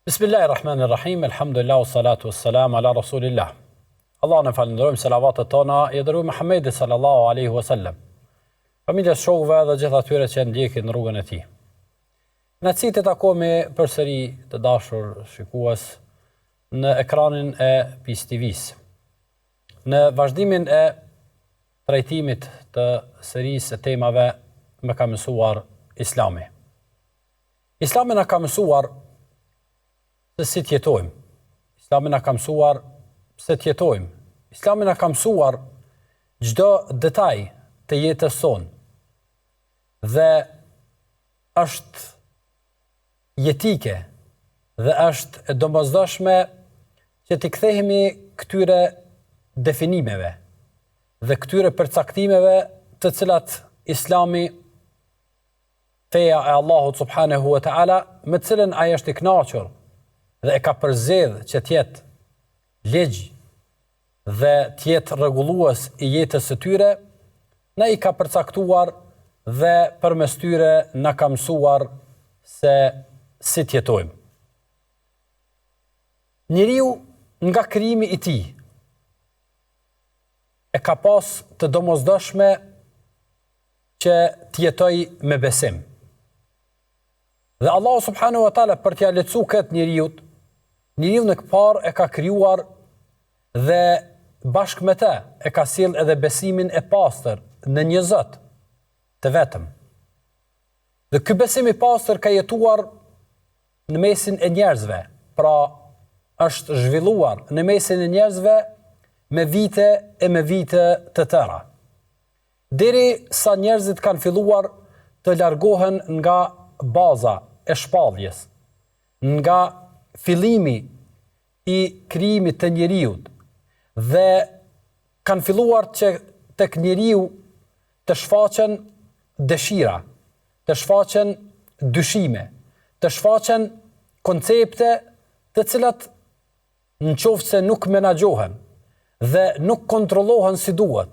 Bismillahirrahmanirrahim, alhamdulillah, salatu wassalam ala rasulillah. Allah në falenderojmë, selavatet tona i dërguar Muhammedit sallallahu alaihi wasallam, familjes, shokëve dhe gjithë atyre që ndjekin rrugën e tij. Në citë të takomi përsëri të dashur shikues në ekranin e PIS TV-s. Në vazhdimin e trajtimit të serisë e temave më ka mësuar Islami. Islami na ka mësuar se si t'jetojmë. Islami na ka mësuar se t'jetojmë. Islami na ka mësuar çdo detaj të jetës sonë. Dhe është jetike dhe është e domosdoshme që t'i kthehemi këtyre definimeve dhe këtyre përcaktimeve të cilat Islami, feja e Allahut subhanahu wa ta'ala, me cilën ai është i kënaqur dhe e ka përzgjedhur që t'jetë ligj dhe t'jetë rregullues i jetës së tyre, na i ka përcaktuar dhe përmes tyre na ka mësuar se si t'jetojmë. Njeriu nga krijimi i tij e ka pas të domosdoshme që t'jetoj me besim. Dhe Allahu subhanahu wa taala për t'ia lehtësuar këtë njeriu në këpar e ka krijuar dhe bashkë me të e ka sjell edhe besimin e pastër në një Zot të vetëm. Dhe ky besim i pastër ka jetuar në mesin e njerëzve, pra është zhvilluar në mesin e njerëzve me vite e me vite të tëra. Deri sa njerëzit kanë filluar të largohen nga baza e shpalljes, nga fillimi i krijimit të njeriut dhe kanë filluar që tek njeriu të shfaqen dëshira, të shfaqen dyshime, të shfaqen koncepte të cilat në qoftë se nuk menaxhohen dhe nuk kontrollohen si duhet,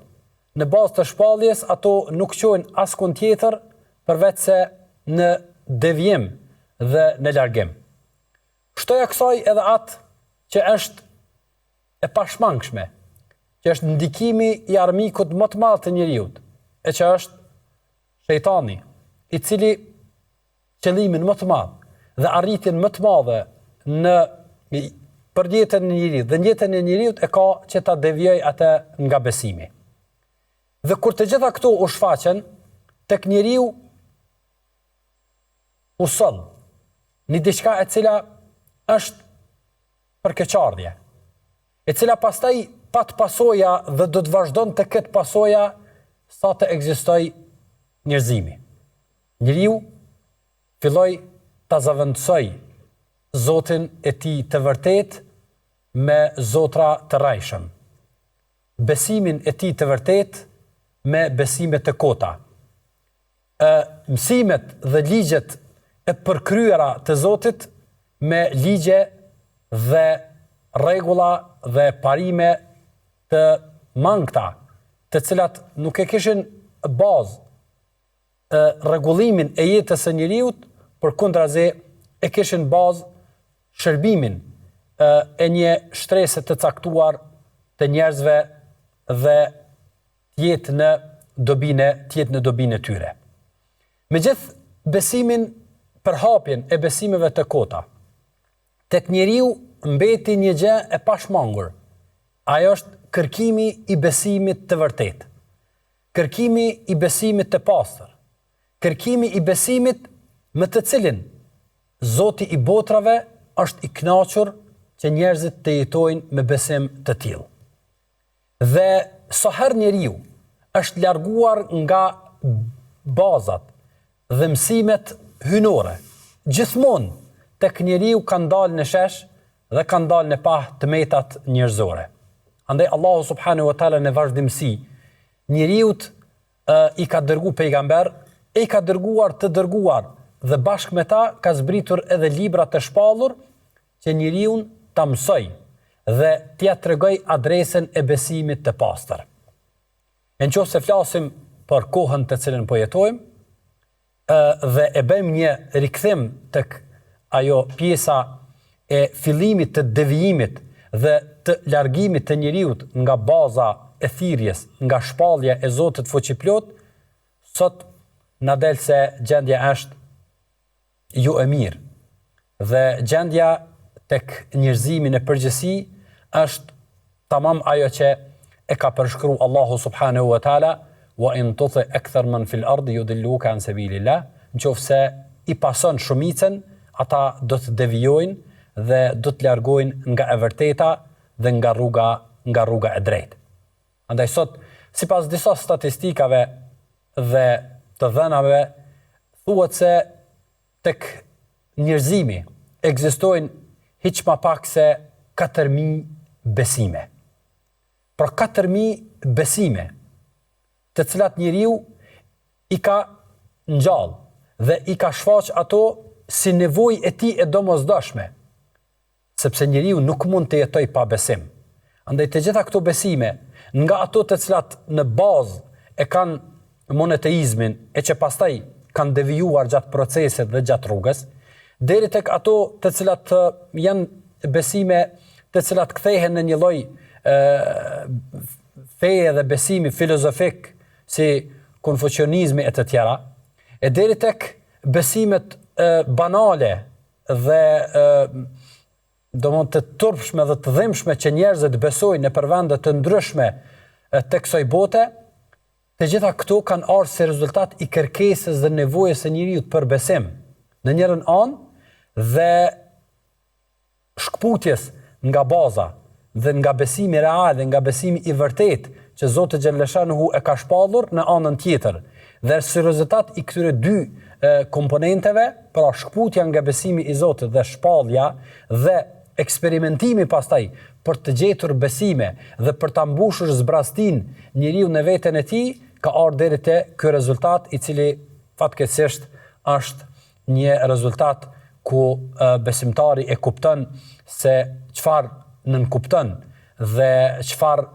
në bazë të shpalljes ato nuk quhen askund tjetër përveç se në devijim dhe në largim. Shtoja kësaj edhe atë që është e pashmangshme, që është ndikimi i armikut më të madh të njeriut, e që është shejtani, i cili qëllimin më të madh dhe arritjen më të madhe në përjetën e njeriut dhe jetën e njeriut e ka që ta devijojë atë nga besimi. Dhe kur të gjitha këto u shfaqen, tek njeriu u soll një diçka e cila është përkeqardhje, e cila pastaj pat pasoja dhe do të vazhdon të ketë pasoja sa të ekzistoj njerëzimi. Njeriu filloi ta zavendësoj Zotin e tij të vërtet me zotra të rrajshëm, besimin e tij të vërtet me besime të kota, mësimet dhe ligjet e përkryera të Zotit me ligje dhe rregulla dhe parime të mangëta, të cilat nuk e kishin bazë rregullimin e jetës së njeriut, përkundrazi e kishin bazë shërbimin e një shtrese të caktuar të njerëzve dhe tjetë në dobinë e tyre. Megjithë besimin përhapjen e besimeve të kota, tek njeriu mbeti një gjë e pashmangur. Ajo është kërkimi i besimit të vërtet, kërkimi i besimit të pastër, kërkimi i besimit me të cilin Zoti i botrave është i kënaqur që njerëzit të jetojnë me besim të tillë. Dhe sa herë njeriu është larguar nga bazat dhe mësimet hynore, gjithmonë tek njeriu kanë dalë në shesh dhe kanë dalë në pah të metat njerëzore. Andaj Allahu subhanahu wa taala në vazhdimsi njeriut i ka dërguar pejgamber, e i ka dërguar të dërguar dhe bashkë me ta ka zbritur edhe libra të shpallur që njeriu ta mësoj dhe t'ia tregoj adresën e besimit të pastër. Nëse flasim për kohën të cilën po jetojmë, dhe e bëjmë një rikthim tek ajo pjesa e fillimit të devijimit dhe të largimit të njeriut nga baza e thirrjes, nga shpallja e Zotit fuqiplot, sot na del se gjendja është jo e mirë. Dhe gjendja tek njerëzimi në përgjithësi është tamam ajo që e ka përshkruar Allahu subhanahu wa taala, wa in tuti akthar man fil ardi yudilluka an sabilillah, nëse i pason shumicën, ata do të devijojnë dhe do të largojnë nga e vërteta dhe nga rruga e drejtë. Andaj sot, sipas disa statistikave dhe të dhënave, thuhet se tek njerëzimi ekzistojnë hiç më pak se 4.000 besime. Për 4.000 besime, të cilat njeriu i ka ngjall dhe i ka shfaq ato si nevojë e tij e domosdoshme, sepse njeriu nuk mund të jetojë pa besim. Andaj të gjitha këto besime, nga ato të cilat në bazë e kanë monoteizmin e që pastaj kanë devijuar gjatë procesit dhe gjatë rrugës, deri tek ato të cilat janë besime të cilat kthehen në një lloj feje dhe besimi filozofik si konfucionizmi e të tjera, e deri tek besimet banale dhe domthonë të turpshme dhe të dhimbshme që njerëzit besojnë në përvende të ndryshme të kësaj bote, të gjitha këto kanë ardhur si rezultat i kërkesës dhe nevojës së njeriu për besim në njërin anë dhe shkputjes nga baza dhe nga besimi real dhe nga besimi i vërtet që Zoti xhallashanuhu e ka shpallur në anën tjetër. Dhe si rezultat i këtyre dy komponenteve, pra shkputja nga besimi i Zotit dhe shpallja dhe eksperimentimi pastaj për të gjetur besime dhe për ta mbushur zbrastin njeriu në veten e tij, ka ardhur deri te ky rezultat i cili fatkeqësisht është një rezultat ku besimtari e kupton se çfarë nënkupton dhe çfarë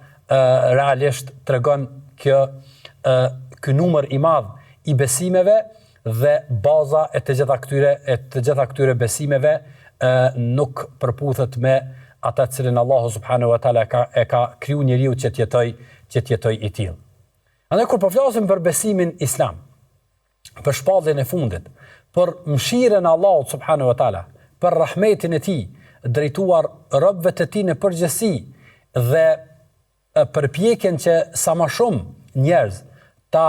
realisht tregon ky numër i madh i besimeve dhe baza e të gjitha këtyre besimeve nuk përputhet me ata të cilën Allahu subhanahu wa taala e ka kriju njeriu që të jetojë i tillë. Andaj kur po flasim për besimin islam, për shpalljen e fundit, për mëshirën e Allahut subhanahu wa taala, për rahmetin e tij drejtuar robëve të tij në përgjithësi dhe përpjekjen që sa më shumë njerëz ta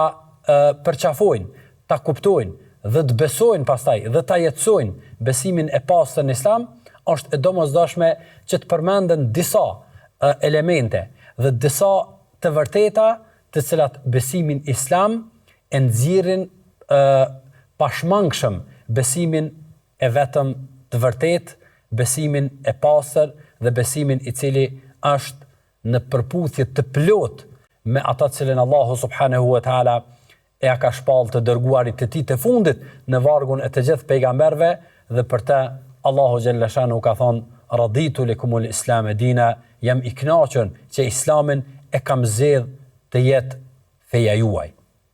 përqafojnë, ta kuptojnë dhe të besojnë pastaj dhe ta jetësojnë besimin e pastër në Islam, është e domosdoshme që të përmenden disa elemente dhe disa të vërteta të cilat besimin Islam e nxjerrin pashmangshëm besimin e vetëm të vërtet, besimin e pastër dhe besimin i cili është në përputhje të plot me ata të cilën Allahu subhanahu wa taala e ka shpallë të dërguarit të tij të fundit në vargun e të gjithë pejgamberëve dhe për të Allahu xhalla shanu ka thonë raditu likumul islam dina, jam i kënaqur që Islamin e kam zgjedh të jetë feja juaj,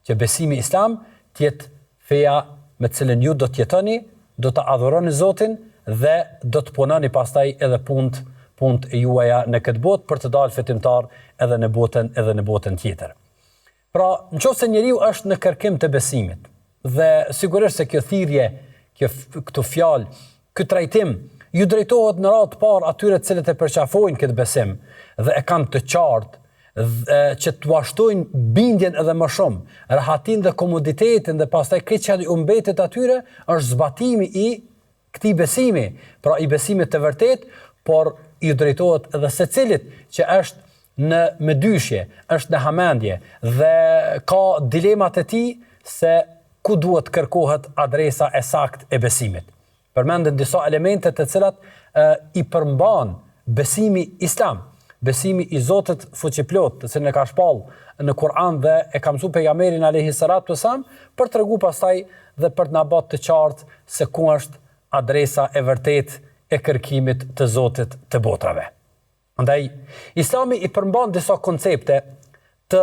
që besimi islam të jetë feja me të cilën ju do të jetoni, do të adhuroni Zotin dhe do të punoni pastaj edhe punët e juaja në këtë botë për të dalë fitimtar edhe në botën tjetër. Pra, nëse njeriu është në kërkim të besimit, dhe sigurisht se kjo thirrje, këto fjalë, ky trajtim ju drejtohet në radhë të parë atyre të cilët e përqafojnë këtë besim dhe e kanë të qartë që të uashtojnë bindjen edhe më shumë, rahatin dhe komoditetin dhe pastaj këtë që u mbetet atyre është zbatimi i këtij besimi, pra i besimit të vërtet, por i drejtohet edhe secilit që është në mëdyshje, është në hamendje dhe ka dilemat e tij se ku duhet kërkohet adresa e saktë e besimit. Përmenden disa elemente të cilat i përmban besimi islam besimi i Zotit fuqiplot, të cilën e ka shpallë në Kur'an dhe e ka mësuar pejgamberin alayhi salatu wasalam, për t'regu pastaj dhe për të na bërë të qartë se ku është adresa e vërtet e kërkimit të Zotit të botrave. Andaj, Islami i përmban disa koncepte të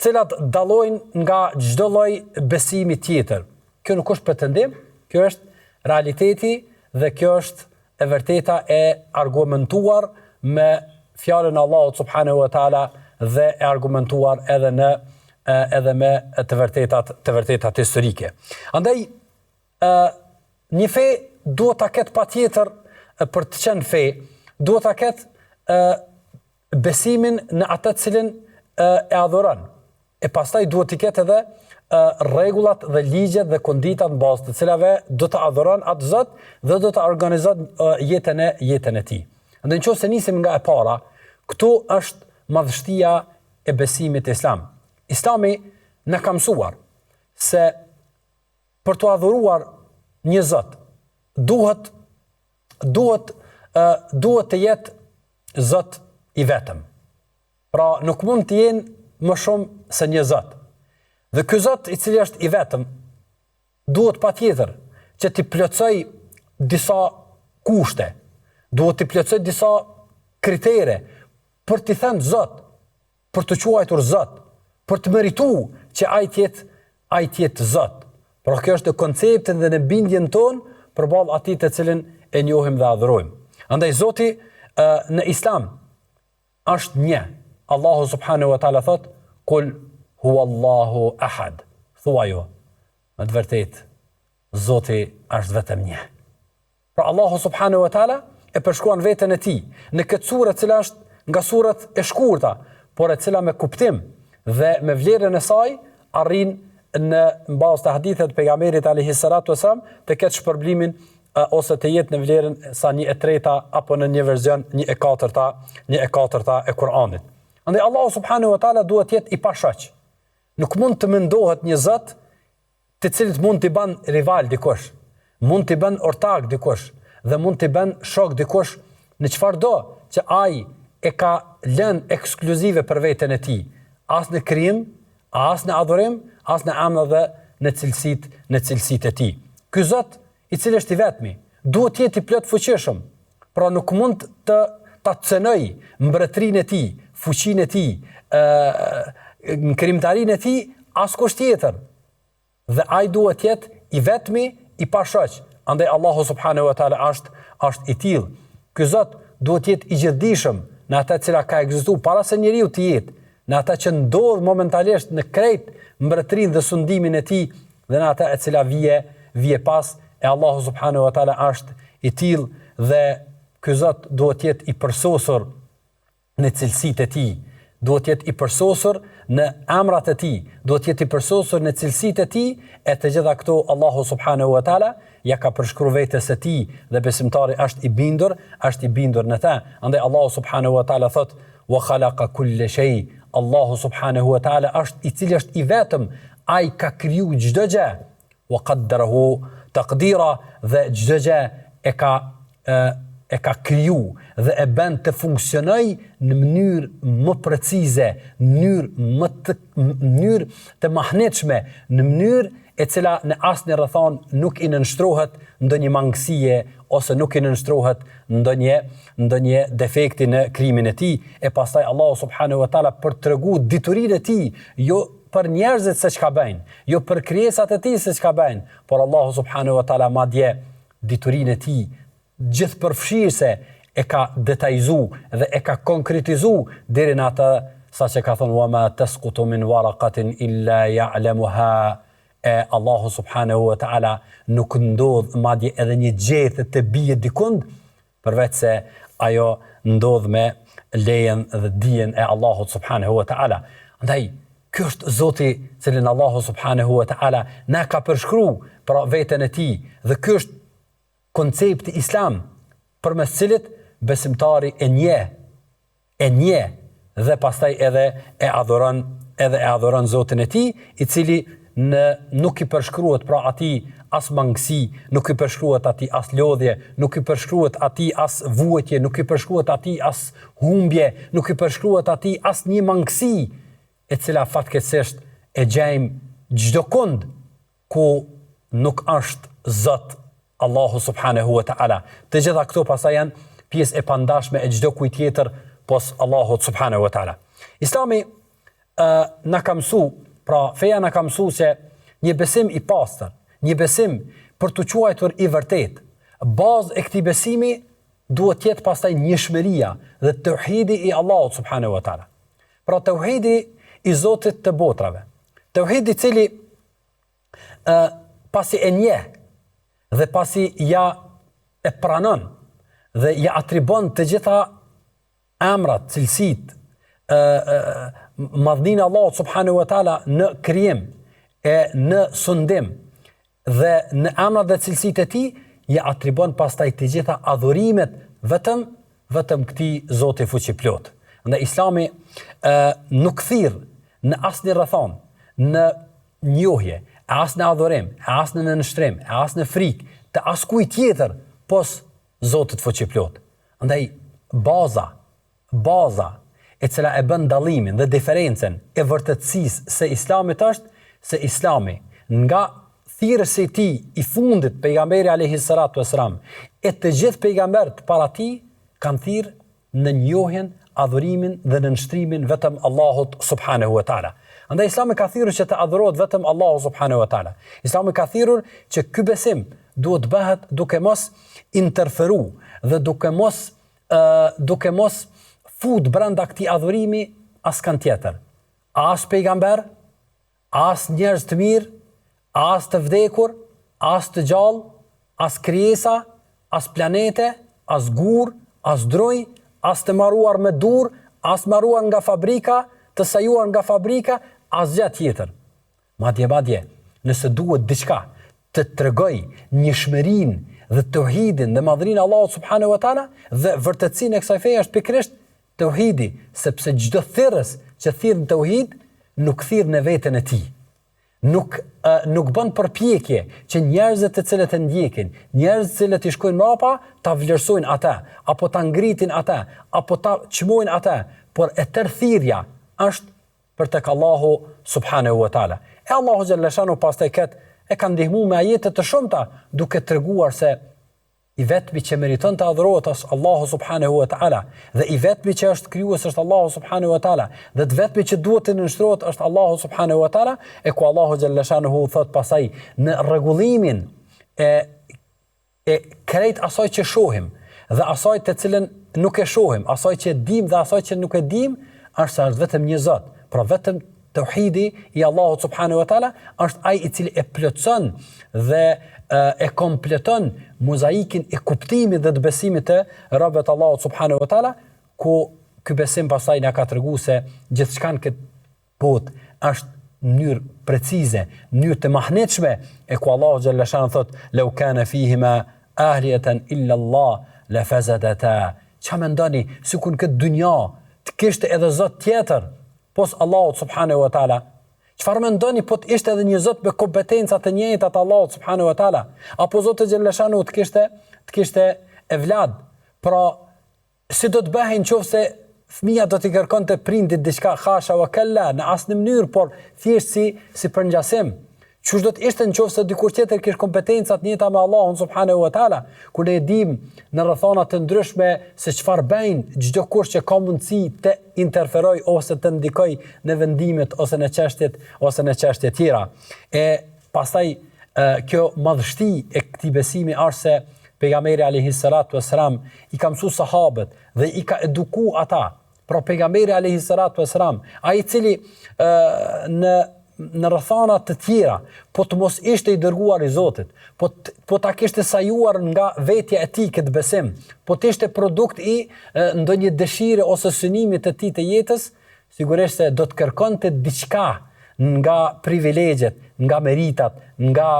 cilat dallojnë nga çdo lloj besimi tjetër. Kjo nuk është pretendim, kjo është realiteti dhe kjo është e vërteta e argumentuar me fjalën e Allahut subhanahu wa taala dhe e argumentuar edhe me të vërtetat historike. Andaj një fe duhet ta ketë patjetër për të qenë fe, duhet ta ketë besimin në atë të cilën e adhuron. E pastaj duhet të ketë edhe rregullat dhe ligjet dhe konditat në bazë të cilave do të adhuron atë Zot dhe do të organizon jetën e tij. Andaj nëse nisim nga e para, këtu është madhështia e besimit islam. Islami na ka mësuar se për të adhuruar një Zot duhet të jetë Zot i vetëm. Pra nuk mund të jenë më shumë se një Zot. Dhe ky Zot i cili është i vetëm duhet patjetër që t'i plotësoj disa kushte, duhet t'i plotësoj disa kritere për t'i thënë Zot, për të quajtur Zot, për të merituar që ai të jetë Zot. Por kjo është koncepti dhe në bindjen tonë përballë atij të cilin e njohim dhe adhurojmë. Andaj Zoti në Islam është një. Allahu subhanahu wa taala thot: "Kul huwallahu ahad." Thua jo, me të vërtetë, Zoti është vetëm një. Pra Allahu subhanahu wa taala e përshkruan veten e tij në këtë surë e cila është nga surat e shkurta, por e cila me kuptim dhe me vlerën e saj arrin në bazë të hadithet të pejgamberit alayhi salatu wasalam të ketë shpërblimin ose të jetë në vlerën sa 1/3 apo në një version 1/4 e Kur'anit. Andaj Allahu subhanahu wa taala duhet të jetë i pashoq. Nuk mund të mendohet një Zot të cilit mund t'i bën rival dikush, mund t'i bën ortak dikush dhe mund t'i bën shok dikush në çfarëdo që ai e ka lënë ekskluzive për veten e tij, as në krijim, as në adhurim, as në emra dhe në cilësitë e tij. Ky Zot i cili është i vetmi, duhet të jetë i plot fuqishëm. Pra nuk mund ta cënoj mbretërinë e tij, fuqinë e tij, në krijimtarinë e tij askush tjetër. Dhe ai duhet të jetë i vetmi, i pashoq. Andaj Allahu subhanahu wa taala është i tillë. Ky Zot duhet të jetë i gjithdijshëm në atë që ka ekzistuar para se njeriu të jetë, në atë që ndodh momentalisht në krejt mbretërinë dhe sundimin e tij dhe në atë e cila vije pas. E Allahu subhanahu wa taala është i tillë dhe ky Zot duhet të jetë i përsosur në cilësitë e tij, duhet të jetë i përsosur në emrat e tij, duhet të jetë i përsosur në cilësitë e tij, e të gjitha këto Allahu subhanahu wa taala ja ka përshkruar vetes së tij dhe besimtari është i bindur në ta. Andaj Allahu subhanahu wa taala thot: "Wa khalaqa kulla shay." Allahu subhanahu wa taala është i cili është i vetëm, ai ka kriju çdo gjë. Wa qaddarahu taqdira, dhe çdo gjë e ka kriju dhe e bën të funksionoj në mënyrë më precize, në mënyrë të mahnetshme, në mënyrë e cila në asnjë rrethon nuk i nënshtrohet ndonjë mangësie ose nuk i nënshtrohet ndonjë defekti në krijimin e tij. E pastaj Allahu subhanahu wa taala për tregu diturinë e tij, jo për njerëzit se çka bëjnë, jo për krijesat e tij se çka bëjnë, por Allahu subhanahu wa taala madje diturinë e tij gjithëpërfshirëse e ka detajzu dhe e ka konkretizu deri në atë sa që ka thonë: "Wa ma tasqutu min waraqatin illa ya'lamuha." Allahu subhanahu wa taala nuk ndodh madje edhe një gjethe të bie dikund përveç se ajo ndodh me lejen dhe dijen e Allahut subhanahu wa taala. Andaj ky është Zoti cilin Allahu subhanahu wa taala na ka përshkruar për veten e tij dhe ky është koncepti islam përmes cilit besimtari e nje dhe pastaj edhe e adhuron Zotin e tij, i cili nuk i përshkruhet pra atij as mangësi, nuk i përshkruhet atij as lodhje, nuk i përshkruhet atij as vuajtje, nuk i përshkruhet atij as humbje, nuk i përshkruhet atij as një mangësi, e cila fatkeqësisht e gjejmë çdo kund ku nuk është Zot Allahu subhanahu wa ta'ala. Të gjitha këto pastaj janë pjesë e pandashme e çdo kujt tjetër pos Allahut subhanahu wa ta'ala. Islami na ka mësuar, pra feja na ka mësuar se një besim i pastër, një besim për të quajtur i vërtet, bazë e këtij besimi duhet të jetë pastaj njëshmëria dhe tauhidi i Allahut subhanahu wa ta'ala. Pra tauhidi i Zotit të botrave. Tauhidi i cili pasi e njeh dhe pasi ja e pranon dhe ja atribon të gjitha emrat, cilësitë, madhninë e Allahut subhanahu wa ta'ala në krijim e në sundim dhe në emrat dhe cilësitë e tij, ja atribon pastaj të gjitha adhurimet vetëm këtij Zoti fuqiplot. Ndaj Islami nuk thirr në asnjë rrethon, në njohje, as në adhurim, as në nënshtrim, as në frikë të askujt tjetër pos Zotit fuqiplot. Andaj baza e cila e bën dallimin dhe diferencën e vërtetësisë së Islamit është se Islami nga thirrësi i tij i fundit pejgamberi alayhi salatu wasalam e të gjithë pejgamberët para tij kanë thirrë në njohjen, adhurimin dhe nënshtrimin vetëm Allahut subhanahu wa ta'ala. Andaj Islami ka thirrur që të adhurohet vetëm Allahu subhanahu wa ta'ala. Islami ka thirrur që ky besim duhet bëhet duke mos interferu dhe duke mos fut brenda këtij adhurimi askan tjetër. As pejgamber, as njerëz të mirë, as të vdekur, as të gjallë, as krijesa, as planete, as gur, as droj, as të marruar me dur, as marruar nga fabrika, të sajuar nga fabrika, as gjë tjetër. Madje, nëse duhet diçka të tregoj njëshmërinë dhe tauhidin dhe madhrinë e Allahut subhanahu wa ta'ala dhe vërtetësinë e kësaj feje është pikërisht tauhidi, sepse çdo thirrës që thirr në tauhid nuk thirr në veten e tij. Nuk bën përpjekje që njerëzit të cilët e ndjekin, njerëzit të cilët i shkojnë mbrapa, ta vlerësojnë ata, apo ta ngritin ata, apo ta çmojnë ata, por e tërë thirrja është për tek Allahu subhanahu wa ta'ala. E Allahu xhalla shanu pastaj e ka ndihmuar me ajete të shumta duke treguar se i vetmi që meriton të adhurohet është Allahu subhanahu wa ta'ala dhe i vetmi që është krijues është Allahu subhanahu wa ta'ala dhe të vetmi që duhet të nënshtrohet është Allahu subhanahu wa ta'ala, e ku Allahu xhalla shanuhu thot pasaj në rregullimin e krejt asaj që shohim dhe asaj të cilën nuk e shohim, asaj që dim dhe asaj që nuk e dim, është vetëm një Zot. Pra vetëm tauhidi i Allahut subhanahu wa ta'ala është ai i cili e plotson dhe e kompleton mozaikin e kuptimit dhe të besimit të robët Allahut subhanahu wa ta'ala, ku ky besim pastaj na ka treguar se gjithçka në këtë botë është në mënyrë precize, në mënyrë të mahnetshme, e ku Allahu xhalla shan thot: "Law kana fihima ahliyatan illa Allah la fazadata." Çfarë mendoni sikur këtë dynja të kishte edhe Zot tjetër pos Allahut subhanahu wa ta'ala? Çfarë mendoni po të ishte edhe një Zot me kompetenca të njëjta të Allahut subhanahu wa ta'ala? Apo Zoti xhallashanu të kishte evlad? Pra, si do të bëhen nëse fëmia do t'i kërkonte prindit diçka, hasha wa kalla, në asnjë mënyrë, por thjesht si përngjasim. Çush do të ishte nëse dikur tjetër kish kompetenca të njëjta me Allahun subhanahu wa ta'ala, kur ne e dim në rrethana të ndryshme se çfarë bëjnë çdo kush që ka mundësi të interferoj ose të ndikoj në vendimet ose në çështje tjera. E pastaj kjo madhështi e këtij besimi është se pejgamberi alayhi salatu wassalam i ka mësuar sahabët dhe i ka edukuar ata. Pra pejgamberi alayhi salatu wassalam, ai i cili në rrethana të tjera, po të mos ishte i dërguar i Zotit, po ta kishte sajuar nga vetja e tij këtë besim, po të ishte produkt i ndonjë dëshire ose synimit të tij të jetës, sigurisht se do të kërkonte diçka nga privilegjet, nga meritat, nga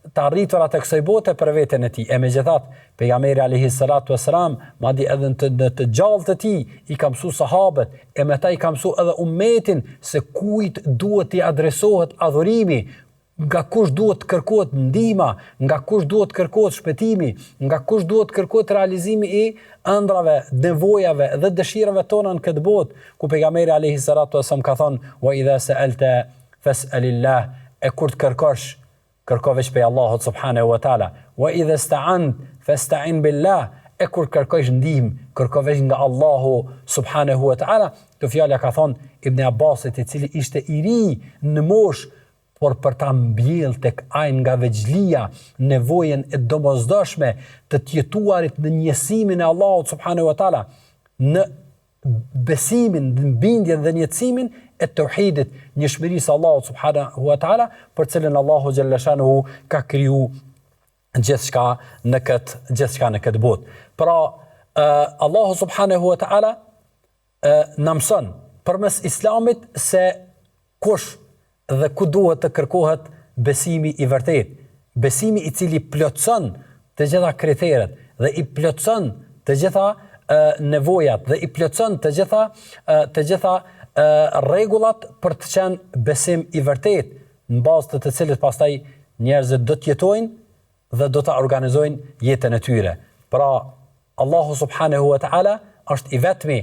të arriturat e kësaj bote për veten e tij. E megjithatë, pejgamberi alayhi salatu wassalam, madje edhe në të gjallë të tij, i ka mësuar sahabët, e me ta i ka mësuar edhe ummetin se kujt duhet t'i adresohet adhurimi, nga kush duhet kërkohet ndihma, nga kush duhet kërkohet shpëtimi, nga kush duhet kërkohet realizimi i ëndrave, nevojave dhe dëshirave tona në këtë botë, ku pejgamberi alayhi salatu wasallam ka thënë: "Wa idha sa'alta fas'alillah", e kur të kërko veç pe Allahut subhanahu wa taala. "Wa idha ista'ant fasta'in billah", e kur kërkosh ndihmë, kërko veç nga Allahu subhanahu wa taala. Të fjala ka thënë Ibn Abbasit, i cili ishte i ri në moshë, por për ta mbjell tek ai nga veçlia nevojën e domosdoshme të tjetuarit në njësimin e Allahut subhanahu wa taala, në besimin, në bindjen dhe njësimin e tauhidit, njëshmërisë Allahut subhanahu wa taala, për cilën Allahu xhalla shanuhu ka kriju gjithçka në këtë botë. Pra Allahu subhanahu wa taala na mëson përmes Islamit se kush dhe ku duhet të kërkohet besimi i vërtet, besimi i cili plotson të gjitha kriteret dhe i plotson të gjitha nevojat dhe i plotson të gjitha rregullat për të qenë besim i vërtet, në bazë të cilit pastaj njerëzit do të jetojnë dhe do të organizojnë jetën e tyre. Pra Allahu subhanahu wa taala është i vetmi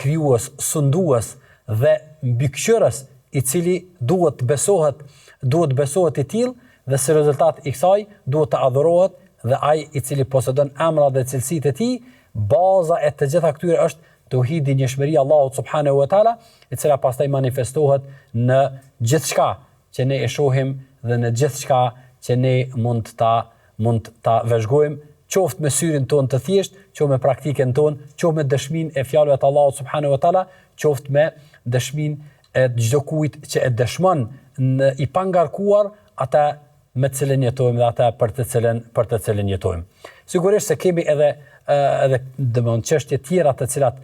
krijues, sundues dhe mbikëqyrës i cili duhet besohet i tillë, dhe si rezultat i kësaj duhet të adhurohet, dhe ai i cili posedon emra dhe cilësitë e tij, baza e të gjitha këtyre është tauhidi, njëshmëria Allahut subhanahu wa taala, e cila pastaj manifestohet në gjithçka që ne e shohim dhe në gjithçka që ne mund ta vëzhgojmë, qoftë me syrin tonë të thjesht, qoftë me praktikën tonë, qoftë me dëshminë e fjalëve të Allahut subhanahu wa taala, qoftë me dëshminë e çdo kujt që e dëshmon në i pangarkuar ata me të cilën jetojmë dhe ata për të cilën jetojmë. Sigurisht se kemi edhe domthonë çështje tjera të cilat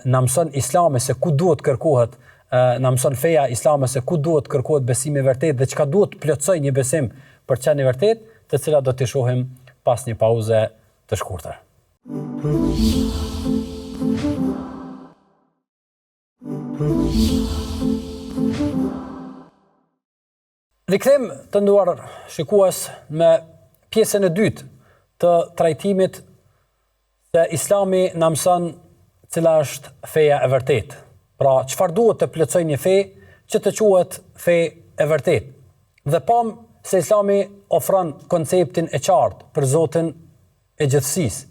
na mëson Islami se ku duhet kërkohet, na mëson feja Islame se ku duhet kërkohet besimi i vërtet dhe çka duhet plotësoj një besim për të qenë i vërtet, të cilat do të shohim pas një pauze të shkurtër. Rikthim të nduar shikues me pjesën e dytë të trajtimit se Islami na mëson cila është feja e vërtet. Pra, çfarë duhet të plotësoj një fe që të quhet fe e vërtet. Dhe pam se Islami ofron konceptin e qartë për Zotin e gjithësisë,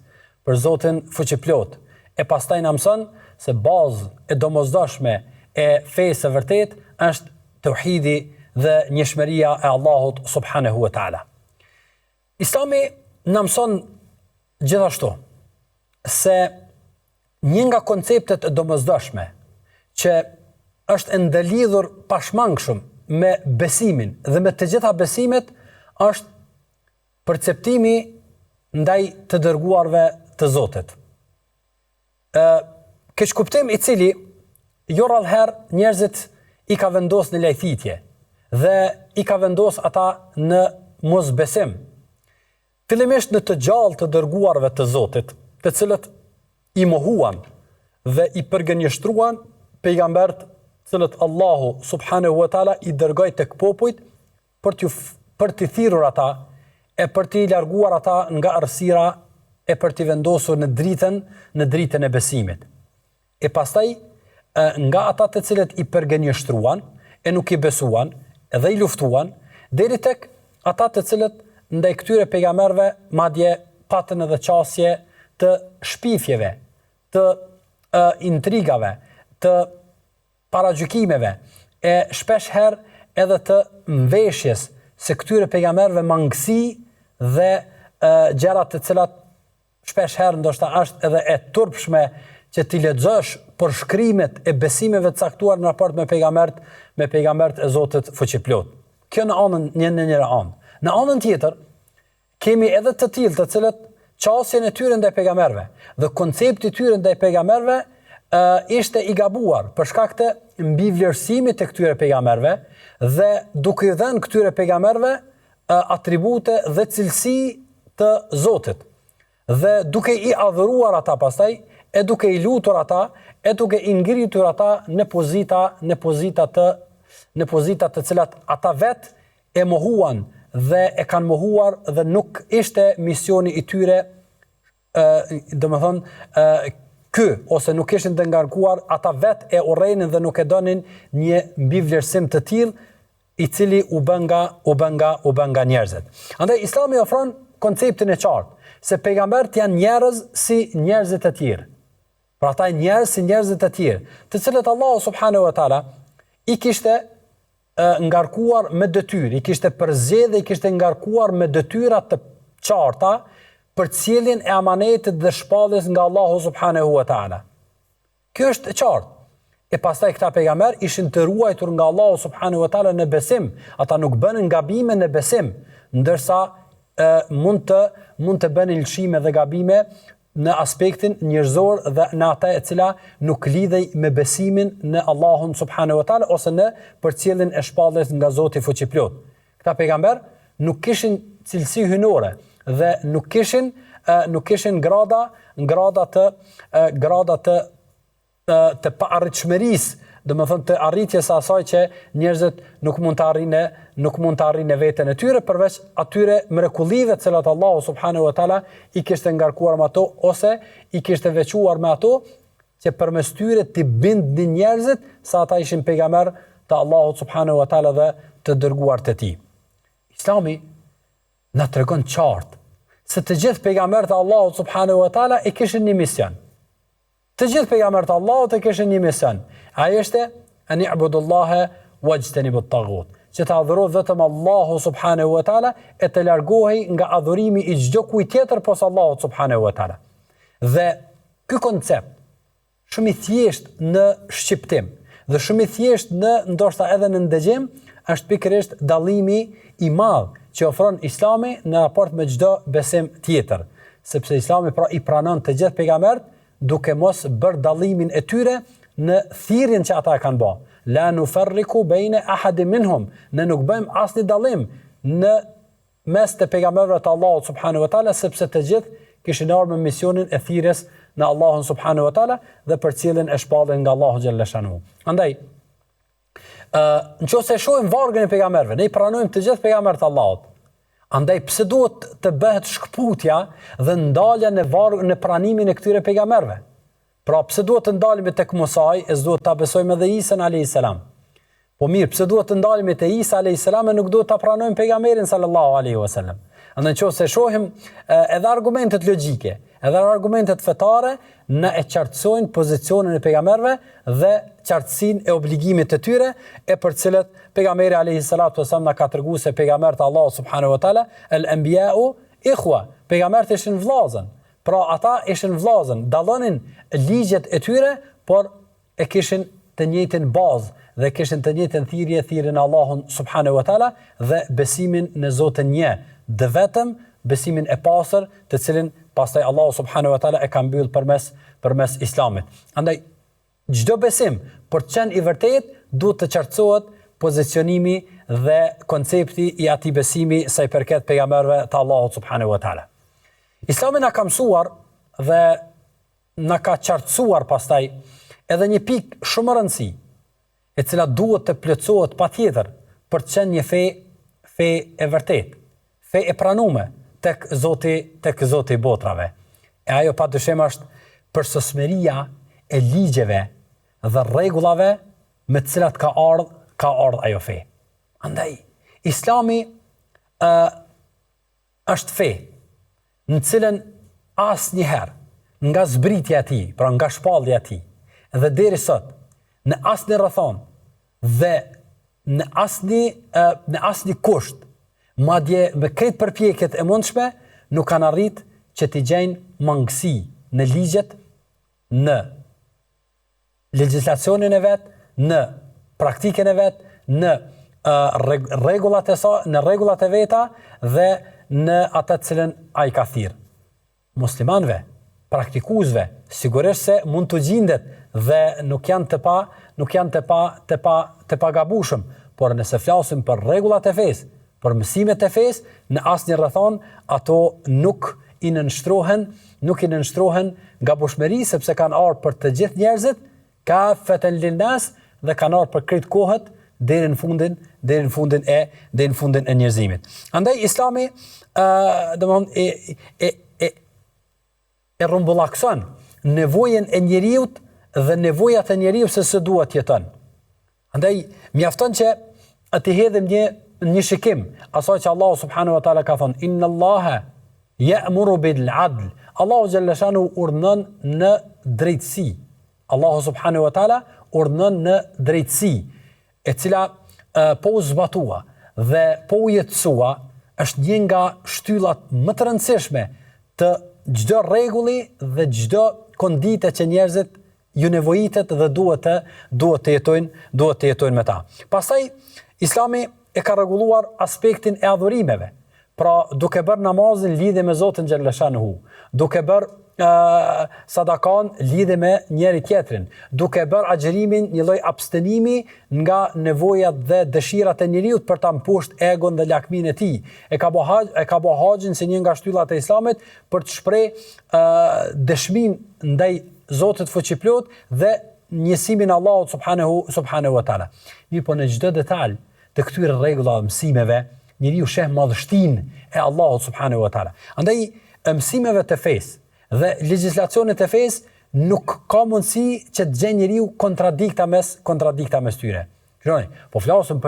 për Zotin fuqiplot. E pastaj na mëson se bazë e domosdoshme e fesë së vërtet është tauhidi dhe njëshmëria e Allahut subhanahu wa taala. Islami na mëson gjithashtu se një nga konceptet e domosdoshme që është ndëlidhur pashmangshëm me besimin dhe me të gjitha besimet është perceptimi ndaj të dërguarve të Zotit. Keq kuptim i cili jo rrallëherë njerëzit i ka vendos në lajthitje dhe i ka vendos ata në mosbesim. Fillimisht në të gjallë të dërguarve të Zotit, të cilët i mohuan dhe i përgënjeshtruan pejgambert cilët Allahu subhanahu wa taala i dërgoi tek popujt për t'i thirrur ata e për t'i larguar ata nga errësira e për t'i vendosur në dritën e besimit. E pastaj nga ata të cilët i përgënjeshtruan e nuk i besuan dhe i luftuan, deri tek ata të cilët ndaj këtyre pejgamberëve madje patën edhe qasje të shpifjeve, të intrigave, të paragjykimeve, e shpesh herë edhe të mveshjes se këtyre pejgamberëve mangësi dhe gjëra të cilat shpesh herë ndoshta është edhe e turpshme që ti lexosh për shkrimet e besimeve të caktuar në raport me pejgambert e Zotit fuqiplot. Kjo në anën një anë. Në anën tjetër kemi edhe të tillë të cilët qasjen e tyre ndaj pejgamberëve dhe koncepti i tyre ndaj pejgamberëve ishte i gabuar për shkak të mbivlerësimit të këtyre pejgamberëve dhe duke i dhënë këtyre pejgamberëve atribute dhe cilësi të Zotit. Dhe duke i adhuruar ata pastaj, e duke i lutur ata, e duke i ngritur ata në pozita të cilat ata vet e mohuan dhe e kanë mohuar dhe nuk ishte misioni i tyre, ose nuk ishin të ngarkuar, ata vet e urrejnin dhe nuk e donin një mbivlerësim të tillë i cili u bën nga njerëzit. Andaj Islami ofron konceptin e qartë se pejgamberët janë njerëz si njerëzit e tjerë. Pra ata janë njerëz si njerëzit e tjerë, të cilët Allahu subhanahu wa taala i kishte ngarkuar me detyrë, i kishte përzgjedhur, i kishte ngarkuar me detyra të qarta për ciljen e amanetit dhe shpalljes nga Allahu subhanahu wa taala. Kjo është e qartë. E pastaj këta pejgamber ishin të ruajtur nga Allahu subhanahu wa taala në besim. Ata nuk bënin gabime në besim, ndërsa mund të bënin lëshime dhe gabime në aspektin njerëzor dhe në ata e cila nuk lidhej me besimin në Allahun subhanahu wa taala ose në përcjelljen e shpalljes nga Zoti fuqiplot. Këta pejgamber nuk kishin cilësi hynore dhe nuk kishin grada të paarritshmërisë, domethënë të arritjes së asaj që njerëzit nuk mund të arrinë veten e tyre përveç atyre mrekullive të cilat Allahu subhanahu wa taala i kishte ngarkuar me ato ose i kishte veçuar me ato që përmes tyre të bindnin njerëzit se ata ishin pejgamber të Allahut subhanahu wa taala dhe të dërguar të tij. Islami na tregon qartë se të gjithë pejgamberët e Allahut subhanahu wa taala e kishin një mision. Të gjithë pejgamberët e Allahut e kishin një mision. Ai ishte an i'budullaha wajtanibut taghut. Që të adhurohet vetëm Allahu subhanahu wa taala e të largohej nga adhurimi i çdo kujt tjetër posa Allahut subhanahu wa taala. Dhe ky koncept shumë i thjesht në shqiptim dhe shumë i thjesht në ndoshta edhe në ndëgjim është pikërisht dallimi i madh që ofron Islami në raport me çdo besim tjetër, sepse Islami i pranon të gjithë pejgamberët duke mos bërë dallimin e tyre në thirrjen që ata e kanë bërë. La nufarriku baina ahadin minhum. Ne nuk bëjmë asnjë dallim në mes të pejgamberëve të Allahut subhanahu wa taala, sepse të gjithë kishin ardhur me misionin e thirrjes në Allahun subhanahu wa taala dhe përcjelljen e shpalljes nga Allahu xhalla shanu. Andaj nëse shohim vargën e pejgamberëve, ne i pranojmë të gjithë pejgamberët e Allahut. Andaj pse duhet të bëhet shkputja dhe ndalja në pranimin e këtyre pejgamberëve? Pra pse duhet të ndalemi tek Musa, e s'duhet ta besojmë edhe Isa alayhis salam. Po mirë, pse duhet të ndalemi te Isa alayhis salam e nuk duhet ta pranojmë pejgamberin sallallahu alaihi wasallam? Andaj nëse shohim edhe argumentet logjike, edhe argumentet fetare, na e qartësojnë pozicionin e pejgamberëve dhe qartësinë e obligimit të tyre, e për cilët pejgamberi alayhi salatu wasallam na ka treguar se pejgamberët e Allahut subhanahu wa taala al-anbiya'u ikhwa, pejgamberët ishin vëllezër. Pra ata ishin vëllezër, dallonin ligjet e tyre, por e kishin të njëjtin bazë dhe kishin të njëjtën thirrjen e Allahun subhanahu wa taala dhe besimin në Zotin një, dhe vetëm besimin e pastër, të cilin pastaj Allahu subhanahu wa taala e ka mbyll përmes Islamit. Andaj çdo besim për të qenë i vërtet duhet të qartësohet pozicionimi dhe koncepti i atij besimi sa i përket pejgamberëve të Allahut subhanahu wa taala. Islami na ka mësuar dhe na ka qartësuar pastaj edhe një pikë shumë e rëndësishme, e cila duhet të plotësohet patjetër për të qenë një fe e vërtetë, fe e pranuar tek Zoti i botrave. E ajo padyshim është përsosmëria e ligjeve dhe rregullave me të cilat ka ardhur ajo fe. Andaj Islami është fe në cilën asnjëherë nga zbritja e tij, pra nga shpallja e tij, dhe deri sot në asnjë rrethon dhe në asnjë kusht, madje me këtë përpjekjet e mundshme, nuk kanë arrit që t'i gjejnë mangësi në ligjet, në legjislacionin e vet, në praktikën e vet, në rregullat e veta dhe në atë të cilën ai ka thirrë. Muslimanëve, praktikuesve, sigurisht se mund të gjendet dhe nuk janë të pagabueshëm, por nëse flasim për rregullat e fesë, për mësimet e fesë, në asnjë rrethon ato nuk i nënshtrohen gabueshmëri, sepse kanë ardhur për të gjithë njerëzit, kafeten linnas, dhe kanë ardhur për krejt kohët deri në fundin e njerëzimit. Andaj Islami e rrumbullakson nevojën e njeriut dhe nevojat e njeriu se duhet jeton. Andaj mjafton që të hedhim një shikim asaj që Allahu subhanahu wa taala ka thonë inna Allaha ya'muru bil 'adl. Allahu xhalla shanu urdhnon në drejtësi. Allahu subhanahu wa taala urdhnon në drejtësi, e cila po u zbatua dhe po u jetësua, është një nga shtyllat më të rëndësishme të çdo rregulli dhe çdo kondite që njerëzit ju nevojitet dhe duhet të jetojnë me ta. Pastaj Islami e ka rregulluar aspektin e adhurimeve. Pra, duke bërë namazin lidhje me Zotin xhallashanuhu, duke bërë sadakan lidhje me njëri tjetrin, duke bërë agjërimin një lloj abstenimi nga nevojat dhe dëshirat e njeriut për ta mposhtë egon dhe lakmin e tij. E ka bë haxhin si një nga shtyllat e Islamit për të shpreh dëshminë ndaj Zotit fuqiplot dhe njësimin Allahut subhanahu wa taala. Mirë, po në çdo detaj të këtyre rregullave mësimeve, njeriu sheh madhështinë e Allahut subhanahu wa taala. Andaj mësimeve të fesë dhe legjislacionet e fesë nuk ka mundësi që të gjejë njeriu kontradikta mes tyre. Shikoni, po flasim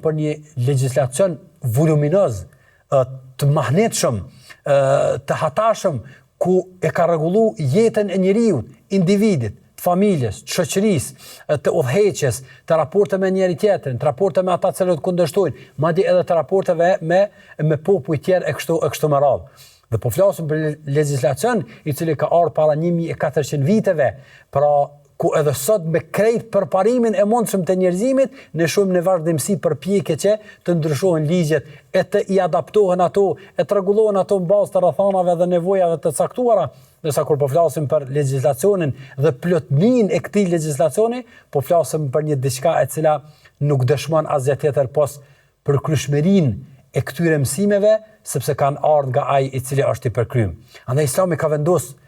për një legjislacion voluminoz, të mahnetshëm, të hatashëm, ku e ka rregullu jetën e njeriu, individit, të familjes, të shoqërisë, të udhëheqjes, të raporte me njëri tjetrin, të raporte me ata që kundërshtojnë, madje edhe të raporteve me popull tjerë e kështu me radhë. Dhe po flasim për legjislacion i cili ka ardhur para 1400 viteve, pra ku edhe sot me krejt përparimin e mundshëm të njerëzimit, ne shohim në vazhdimsi përpjekje që të ndryshohen ligjet, e të i adaptohen ato, e të rregullohen ato në bazë të rrethanave dhe nevojave të caktuara. Nësa kur po flasim për legjislacionin dhe plotëninë e këtij legjislacioni, po flasim për një diçka e cila nuk dëshmon asgjë tjetër pos përkryeshmërinë e këtyre mësimeve, sepse kanë ardhur nga ai i cili është i përkryer. Andaj Islami ka vendosur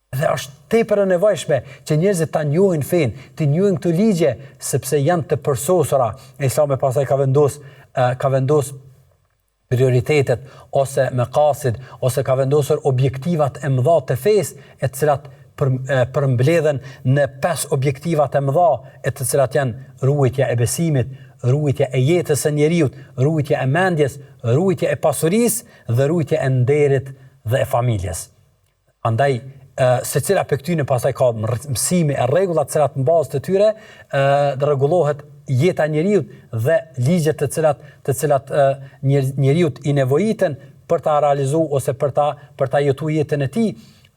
dhe është tepër e nevojshme që njerëzit ta njohin fen, të njohin këto ligje, sepse janë të përsosura. Islami pastaj ka vendosur prioritetet ose maqasid, ose ka vendosur objektivat e mëdha të fesë, e të cilat përmbledhen në 5 objektivat e mëdha, e të cilat janë ruajtja e besimit, ruajtja e jetës së njeriu, ruajtja e mendjes, ruajtja e pasurisë dhe ruajtja e nderit dhe e familjes. Andaj secila për këtyne pastaj ka mësime e rregullat të cilat në bazë të tyre rregullohet jeta e njeriu dhe ligjet të cilat njeriu i nevojiten për ta realizuar ose për ta jetuar jetën e tij,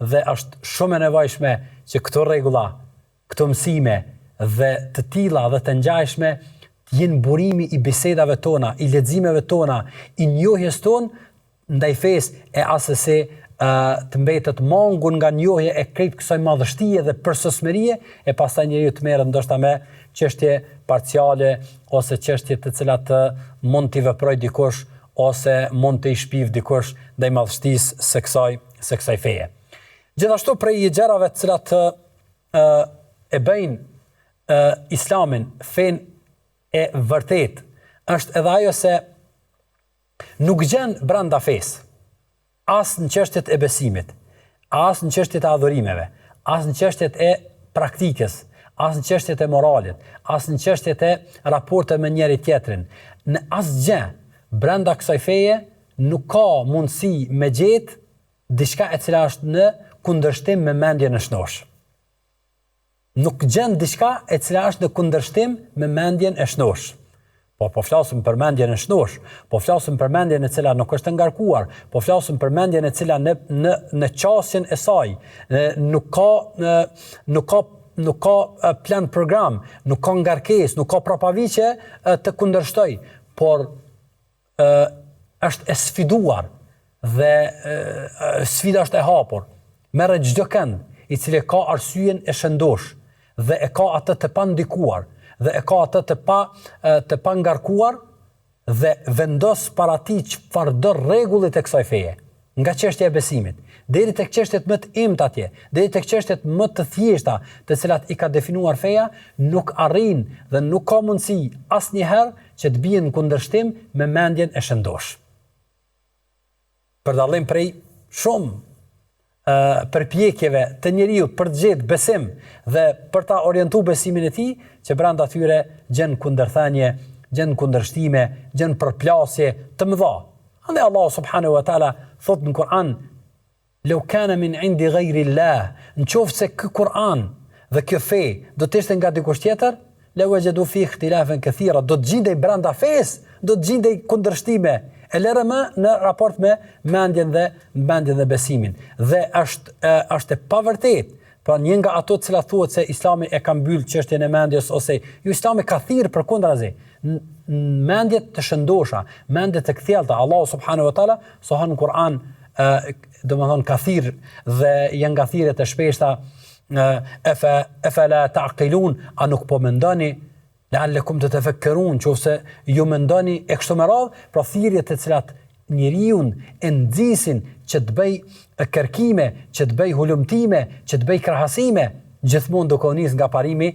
dhe është shumë e nevojshme që këto rregulla, këto mësime dhe të tilla dhe të ngjashme të jenë burimi i bisedave tona, i leximeve tona, i njohjes tonë ndaj fesë, e asesi të mbetet mangun nga njohje e krejt kësaj madhështie dhe përsosmërie, e pastaj njeriu të merret ndoshta me çështje parciale ose çështje të cilat mund t'i veprojë dikush ose mund të i shpiv dikush ndaj madhështisë së kësaj feje. Gjithashtu prej gjërave të cilat e bëjnë Islamin fen e vërtet, është edhe ajo se nuk gjen brenda fesë, as në çështjet e besimit, as në çështjet e adhurimeve, as në çështjet e praktikës, as në çështjet e moralit, as në çështjet e raporteve me njëri tjetrin. Në asgjë brenda kësaj feje nuk ka mundësi me gjetë diçka e cila është në kundërshtim me mendjen e shnosh. Nuk gjen diçka e cila është në kundërshtim me mendjen e shnosh. Po flasim për mendjen e shnosh, po flasim për mendjen e cila nuk është ngarkuar, po flasim për mendjen e cila në qasjen e saj nuk ka plan program, nuk ka ngarkesë, nuk ka prapaviqe të kundërshtoj, por është e sfiduar dhe sfida është e hapur. Merret çdo kënd i cili ka arsyeën e shëndosh dhe e ka atë të pandikuar, dhe e ka atë të pangarkuar dhe vendos para ti çfarëdo rregullit e kësaj feje. nga çështja e besimit, deri tek çështjet më të imta atje, deri tek çështjet më të thjeshta, të cilat i ka definuar feja, nuk arrin dhe nuk ka mundësi asnjëherë që të bien në kundërshtim me mendjen e shëndosh. Për dallim prej shumë përpjekjeve të njeriu për të gjetë besim dhe për ta orientuar besimin e tij, që brenda tyre gjen kundërthënie, gjen kundërshtime, gjen përplasje të mëdha. Andaj Allah subhanahu wa taala thot në Kur'an: "Law kana min 'indi ghayri Allah", nëse ky Kur'an dhe kjo fe do të ishte nga dikush tjetër, la wajadu fi ikhtilafan kathira, do të gjendej brenda fesë, do të gjendej kundërshtime, e lërë më në raport me mendjen dhe besimin. Dhe është e pavërtet, pra një nga ato të cilat thuhet se Islami e ka mbyll çështjen e mendjes, ose Islami ka thirrë përkundrazi mendjet të shëndosha, mendjet të kthjellta. Allahu subhanahu wa taala sohan në Kur'an, domethënë ka thirrë dhe janë nga thirrjet e shpeshta: "Afala ta'qilun", a nuk po mendoni? "La'allakum tatafakkarun", nëse ju mendoni e kështu me radhë, pra thirrjet të cilat njeriu e nxisin që të bëj kërkime, që të bëj hulumtime, që të bëj krahasime, gjithmonë do konis nga parimi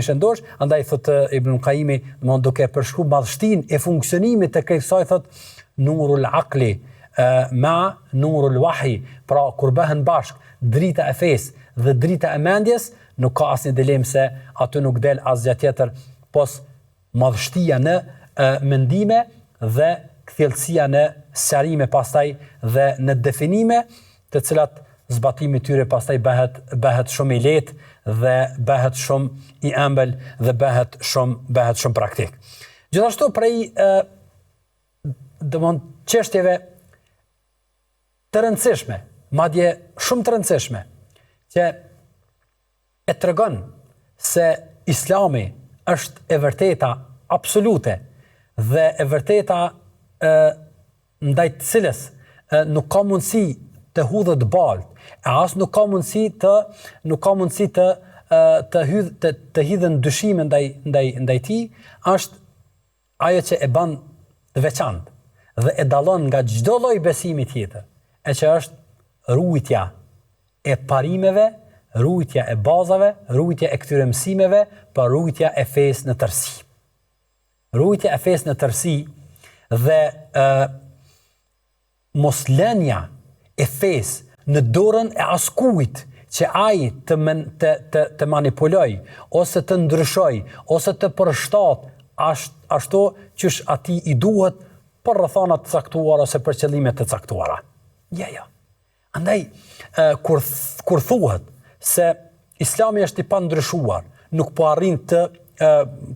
shëndosh. Andaj thot Ibn Qayyimi, domthonë duke përshkruar madhështinë e funksionimit të kësaj, thot nurul aqli ma nurul wahyi, pra kur bëhen bashk drita e fesë dhe drita e mendjes, nuk ka asnjë dilemë se aty nuk del asgjë tjetër pos madhështia në mendime dhe kthjellësia në sqarime pastaj dhe në definime, të cilat zbatimi tyre pastaj bëhet shumë i lehtë dhe bëhet shumë i ëmbël dhe bëhet shumë praktik. Gjithashtu prej domon çështjeve të rëndësishme, madje shumë të rëndësishme, që e tregon se Islami është e vërteta absolute dhe e vërteta ndaj të cilës nuk ka mundësi të hudhet baltë, e as nuk ka mundësi të hidhen dyshime ndaj tij, është ajo që e bën të veçantë dhe e dallon nga çdo lloj besimi tjetër, e që është ruajtja e parimeve, ruajtja e bazave, ruajtja e këtyre mësimeve, për ruajtja e fesë në tërësi. Ruajtja e fesë në tërësi dhe moslënia e fesë në dorën e askujt që ai të manipuloj, ose të ndryshoj, ose të përshtat ashtu qysh ati i duhet për rrethana të caktuara ose për qëllime të caktuara. Ja. Andaj, kur thuhet se Islami është i pandryshuar, nuk po arrin të,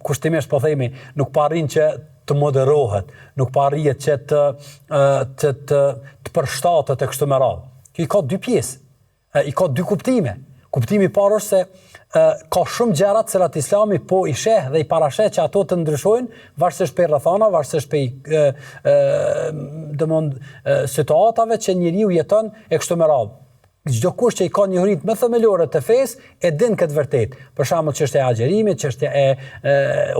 kushtimisht po themi, nuk po arrin që të moderohet, nuk po arrihet që të përshtatet e kështu me radhë. Kjo i ka dy pjesë, i ka dy kuptime. Kuptimi i parë është se ka shumë gjëra të cilat Islami po i sheh dhe i parasheh që ato të ndryshojnë, varësisht për rrethana, varësisht për situatave që njeriu jeton e kështu me radhë. Çdo kush që i ka njohuritë më themelore të fesë e din këtë vërtet. Për shembull, çështja e agjerimit, çështja e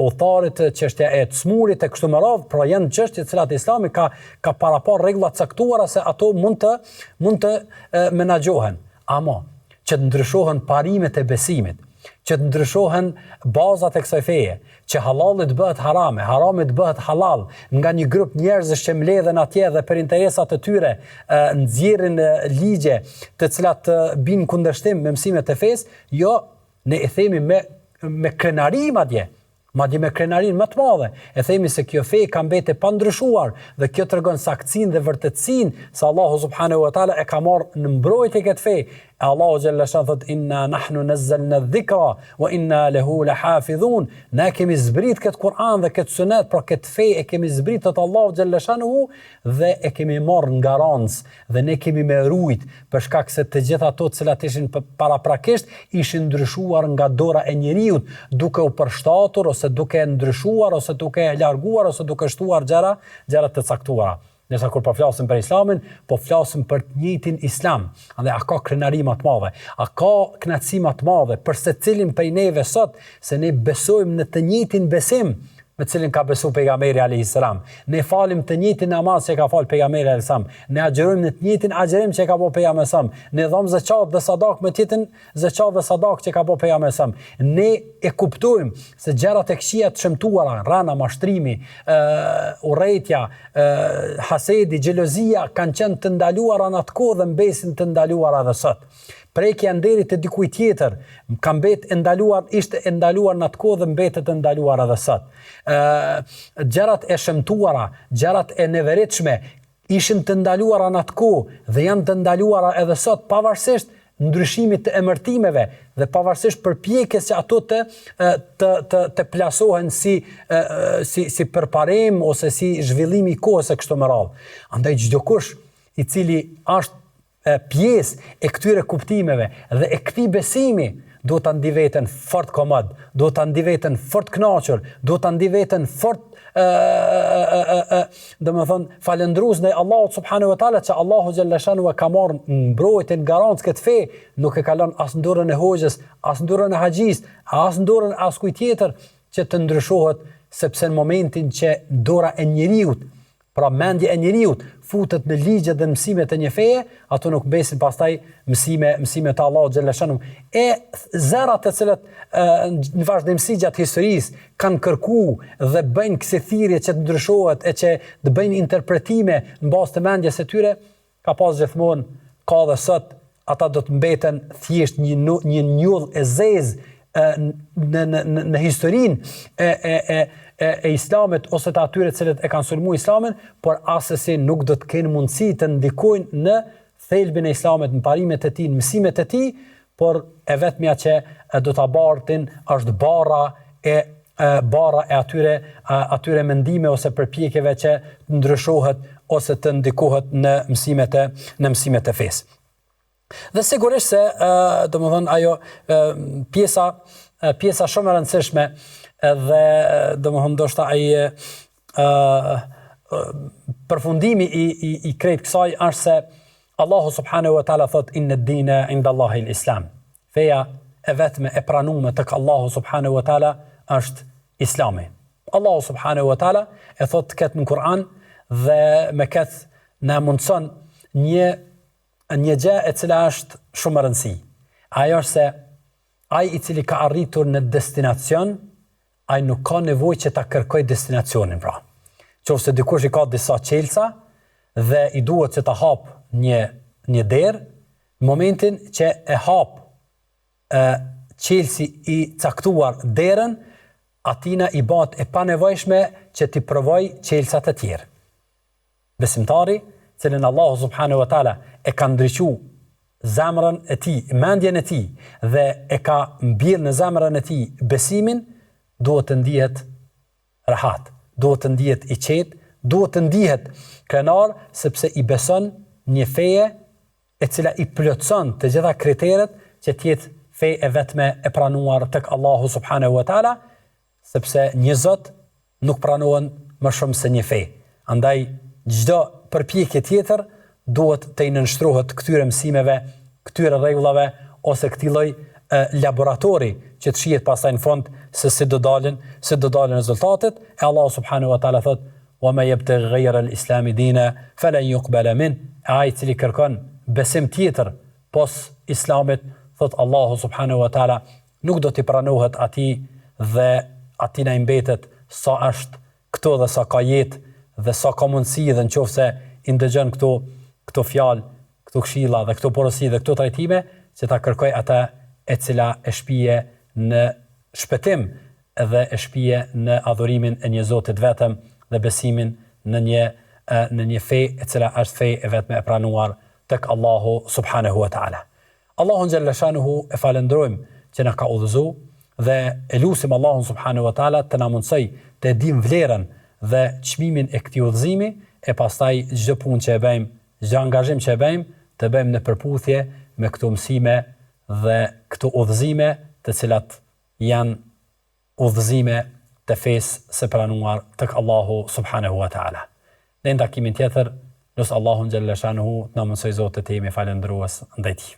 udhëtarit, çështja e smurit e kështu me radhë, pra janë çështje të cilat Islami ka parapar rregulla të caktuara se ato mund të menaxhohen. Ama që të ndryshohen parimet e besimit, që të ndryshohen bazat e kësaj feje, që halalit bëhet harame, haramit bëhet halal, nga një grup njerëzish që mbledhen atje dhe për interesat e tyre nxjerrin ligje të cilat bin kundërshtim me mësimet e fesë, jo, ne e themi me krenarim madje me krenarin më të madhe, e themi se kjo fe ka mbetë pa ndryshuar dhe kjo tregon saktësinë dhe vërtetësinë se Allahu subhanahu wa taala e ka marrë në mbrojtje këtë fe. Allahu xhalla shan thot inna nahnu nazzalna dhikra wa inna lahu lahafizun. Ne kemi zbrit këtë Kur'an dhe këtë sunet, pra këtë fe e kemi zbrit të Allahu xhalla shanuhu dhe e kemi marrë në garancë dhe ne kemi me rujt për shkak se të gjitha ato të cilat ishin paraprakisht ishin ndryshuar nga dora e njeriu, duke u përshtatur ose duke ndryshuar ose duke larguar ose duke shtuar gjëra të caktuara. Nësa kur po flasim për Islamin, po flasim për të njëjtin Islam. Andaj a ka krenari më të madhe, a ka kënaqësi më të madhe për secilin prej neve sot se ne besojmë në të njëjtin besim me cilin ka besu pejgamberi alayhis salam. Ne falim të njëjtin namaz që ka fal pejgamberi alayhis salam. Ne agjerojmë në të njëjtin agjerim që ka bëu pejgamberi alayhis salam. Ne dhom zakat dhe sadak me të njëjtin zakat dhe sadak që ka bëu pejgamberi alayhis salam. Ne e kuptojmë se gjërat e këqija të shëmtuara, rana, mashtrimi, urrëtia, hasedi, xhelozia kanë qenë të ndaluara në atë kohë dhe mbesin të ndaluara edhe sot. Prekja nderit të dikujt tjetër ka mbet ndaluar, ishte ndaluar në atë kohë dhe mbetet ndaluar edhe sot. Gjërat e shëmtuara, gjërat e neveritshme ishin të ndaluara në atë kohë dhe janë të ndaluara edhe sot, pavarësisht ndryshimit të emërtimeve dhe pavarësisht përpjekjes që ato të plasohen si përparim ose si zhvillim i kohës e kështu me radhë. Andaj çdo kush i cili është pjesë e këtyre kuptimeve dhe e këtij besimi do ta ndi veten fort komod, do ta ndi veten fort kënaqur, do ta ndi veten fort domethënë falendrues ndaj Allahut subhanahu wa taala, që Allahu xhalla shanu ka marrë mbrojtjen garancë këtë fe, nuk e ka lënë as në dorën e hoxhës, as në dorën e haxhis, as në dorën e askujt tjetër që të ndryshohet, sepse në momentin që dora e njeriut, pra mendja e njeriut futet në ligje dhe mësimet e një feje, ato nuk besin pastaj mësime të Allahut xhalla shanu. E zërat të cilët në vazhdimsi gjatë historisë kanë kërkuar dhe bëjnë kësi thirrje që të ndryshohet e që të bëjnë interpretime në bazë të mendjes së tyre, ka pas gjithmonë, ka dhe sot, ata do të mbeten thjesht një njoll e zezë në historinë e islamit ose të atyre cilët e kanë sulmuar islamin, por asesi nuk do të kenë mundësi të ndikojnë në thelbin e islamit, në parimet e tij, në mësimet e tij, por e vetmja që do ta bartin është bara e atyre mendime ose përpjekjeve që të ndryshohet ose të ndikohet në mësimet e fesë. Dhe sigurisht se domethënë ajo pjesa shumë e rëndësishme edhe domethënë ndoshta ai përfundimi i krejt kësaj është se Allahu subhanahu wa taala thot inna ad-dina 'inda Allahi al-Islam. Feja e vetme e pranuar tek Allahu subhanahu wa taala është Islami. Allahu subhanahu wa taala e thot këtë në Kur'an dhe me këtë na mundson një gjë e cila është shumë e rëndësishme. Ajo është se ai i cili ka arritur në destinacion, ai nuk ka nevojë që ta kërkoj destinacionin pra. Qofse dikush i ka disa qelsa dhe i duhet që ta hap një derë, në momentin që e hap qelsi i caktuar derën, atina i bëhet e panevojshme që ti provoj qelsat e tjerë. Besimtari, cilin Allahu subhanahu wa taala e ka ndriçuar zemrën e tij, mendjen e tij dhe e ka mbirë në zemrën e tij besimin, duhet të ndihet rahat, duhet të ndihet i qetë, duhet të ndihet krenar, sepse i beson një feje e cila i plotson të gjitha kriteret që tjetë fe e vetme e pranuar tek Allahu subhanahu wa taala, sepse një Zot nuk pranohen më shumë se një fe. Andaj çdo përpjekje tjetër duhet të i nënshtrohet këtyre mësimeve, këtyre rregullave ose këtij lloj laboratori që të shihet pastaj në fund se si do dalin rezultatet. E Allahu subhanahu wa taala thot: "Wa ma yabtaghi ghayra al-islam dina falan yuqbala min." Ai cili kërkon besim tjetër pos islamit, thot Allahu subhanahu wa taala, nuk do t'i pranohet atij dhe atij na i mbetet sa është këto dhe sa ka jetë dhe sa ka mundësi dhe nëse i ndëgjon këto fjalë, këto këshilla dhe këto porosi dhe këto trajtime, që ta kërkoj ata e cila e shpije në shpëtim dhe e shpije në adhurimin e një Zotit vetëm dhe besimin në një fe e cila është fe e vetme e pranuar tek Allahu subhanahu wa taala. Allahun xhalla shanuhu e falendrojmë që na ka udhëzuar dhe e lutim Allahun subhanahu wa taala të na mundsoj të dim vlerën dhe çmimin e këtij udhëzimi, e pastaj çdo punë që e bëjmë, çdo angazhim që e bëjmë, të bëjmë në përputhje me këto mësime dhe këto udhëzime, të cilat janë udhëzime të fesë së pranuar tek Allahu subhanahu wa taala. Në takimin tjetër, nus Allahun xhalla shanuhu na mësoj Zotit të jemi falendrues ndaj tij.